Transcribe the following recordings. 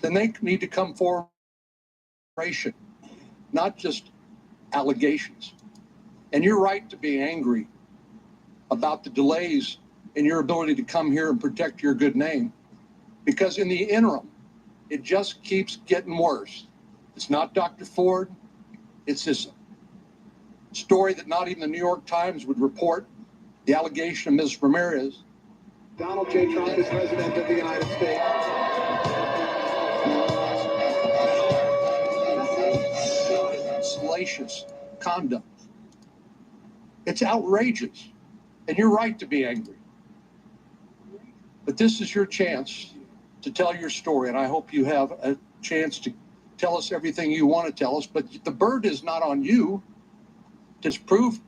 then they need to come forward, not just allegations. And you're right to be angry about the delays in your ability to come here and protect your good name, because in the interim, it just keeps getting worse. It's not Dr. Ford. It's this story that not even the New York Times would report, the allegation of Ms. Ramirez. Donald J. Trump is president of the United States. Salacious conduct. It's outrageous. And you're right to be angry. But this is your chance to tell your story, and I hope you have a chance to tell us everything you want to tell us. But the burden is not on you to prove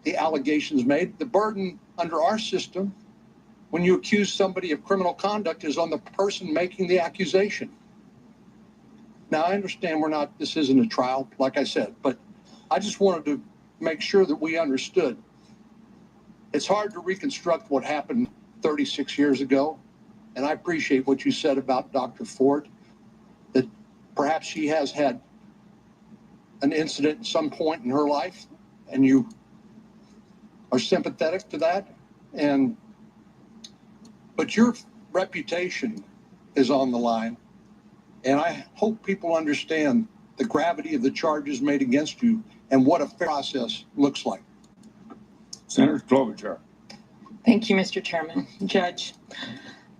the allegations made. The burden under our system, when you accuse somebody of criminal conduct, is on the person making the accusation. Now, I understand this isn't a trial, like I said, but I just wanted to make sure that we understood. It's hard to reconstruct what happened 36 years ago, and I appreciate what you said about Dr. Ford, that perhaps she has had an incident at some point in her life, and you are sympathetic to that. But your reputation is on the line, and I hope people understand the gravity of the charges made against you and what a fair process looks like. Senator Klobuchar. Thank you, Mr. Chairman. Judge,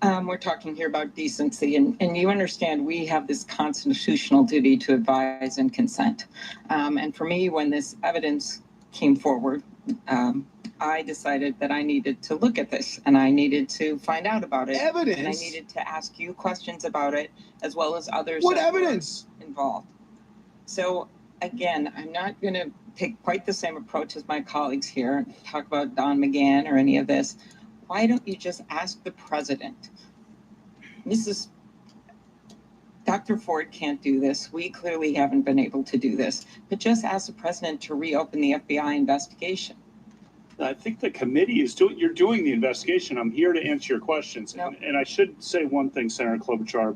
we're talking here about decency, and you understand we have this constitutional duty to advise and consent. And for me, when this evidence came forward, I decided that I needed to look at this and I needed to find out about it. Evidence? And I needed to ask you questions about it, as well as others. What evidence? Involved. So again, I'm not going to take quite the same approach as my colleagues here, talk about Don McGahn or any of this. Why don't you just ask the president? Dr. Ford can't do this. We clearly haven't been able to do this, but just ask the president to reopen the FBI investigation. I think the committee is you're doing the investigation. I'm here to answer your questions. No. And I should say one thing, Senator Klobuchar,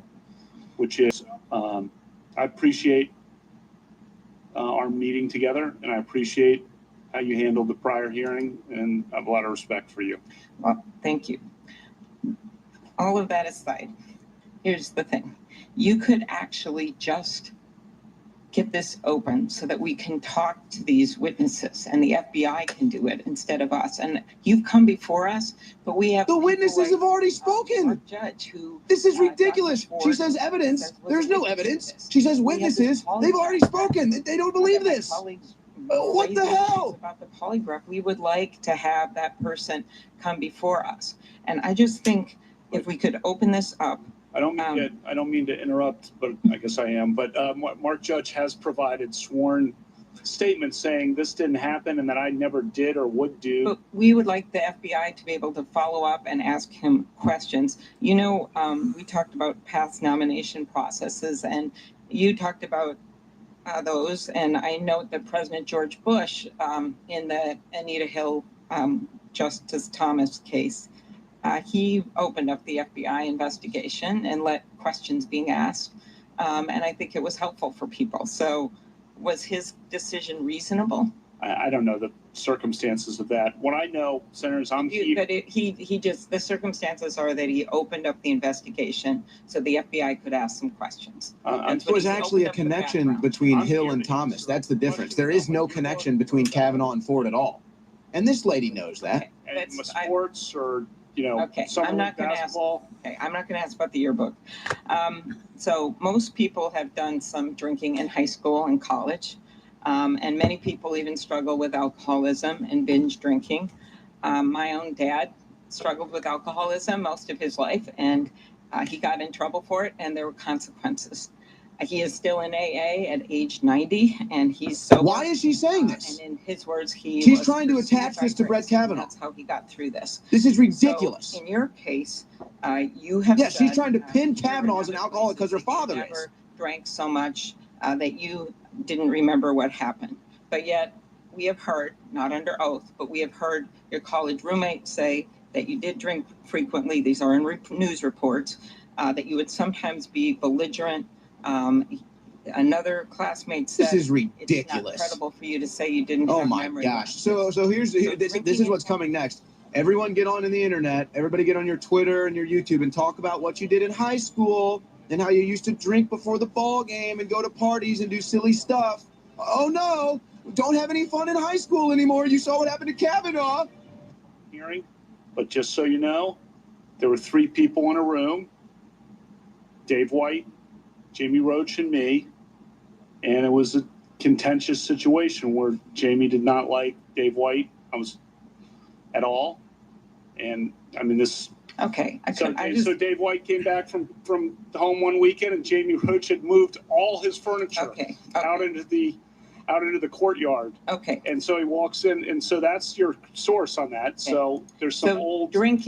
which is I appreciate our meeting together, and I appreciate how you handled the prior hearing, and I have a lot of respect for you. Well, thank you. All of that aside, here's the thing. You could actually just get this open so that we can talk to these witnesses and the FBI can do it instead of us. And you've come before us, but we have— The witnesses have already spoken. Our judge who— This is ridiculous. She says evidence. There's no evidence. She says witnesses. They've already spoken. They don't believe this. What the hell? About the polygraph, we would like to have that person come before us. And I just think if we could open this up. I don't mean to interrupt, but I guess I am. But Mark Judge has provided sworn statements saying this didn't happen and that I never did or would do. But we would like the FBI to be able to follow up and ask him questions. You know, we talked about past nomination processes, and you talked about those. And I note that President George Bush, in the Anita Hill Justice Thomas case, he opened up the FBI investigation and let questions being asked. And I think it was helpful for people. So was his decision reasonable? I don't know the circumstances of that. What I know, Senators, the circumstances are that he opened up the investigation so the FBI could ask some questions. There was actually a connection between Hill and Thomas. That's the difference. There is no connection between Kavanaugh and Ford at all. And this lady knows that. And sports or, I'm not going to ask. Okay, I'm not going to ask about the yearbook. So most people have done some drinking in high school and college, and many people even struggle with alcoholism and binge drinking. My own dad struggled with alcoholism most of his life, and he got in trouble for it, and there were consequences. He is still in AA at age 90, and he's sober. Why is she saying this? And in his words, she's trying to attach this to Brett Kavanaugh. That's how he got through this. This is ridiculous. So in your case, you have said, she's trying to pin Kavanaugh as an alcoholic because her father never drank so much that you didn't remember what happened. But yet we have heard, not under oath, but we have heard your college roommate say that you did drink frequently. These are in news reports. that you would sometimes be belligerent. Another classmate said, This is "It's not ridiculous. credible for you to say you didn't Oh have my memory gosh. loss." So here's this is what's coming next. Everyone get on in the internet. Everybody get on your Twitter and your YouTube and talk about what you did in high school and how you used to drink before the ball game and go to parties and do silly stuff. Oh no, don't have any fun in high school anymore. You saw what happened to Kavanaugh. Hearing, but just so you know, there were 3 people in a room: Dave White, Jamie Roach, and me. And it was a contentious situation where Jamie did not like Dave White at all. And I mean, this. Okay. So Dave White came back from home one weekend, and Jamie Roach had moved all his furniture out into the courtyard. Okay. And so he walks in, and so that's your source on that. Okay. So there's some old drinking.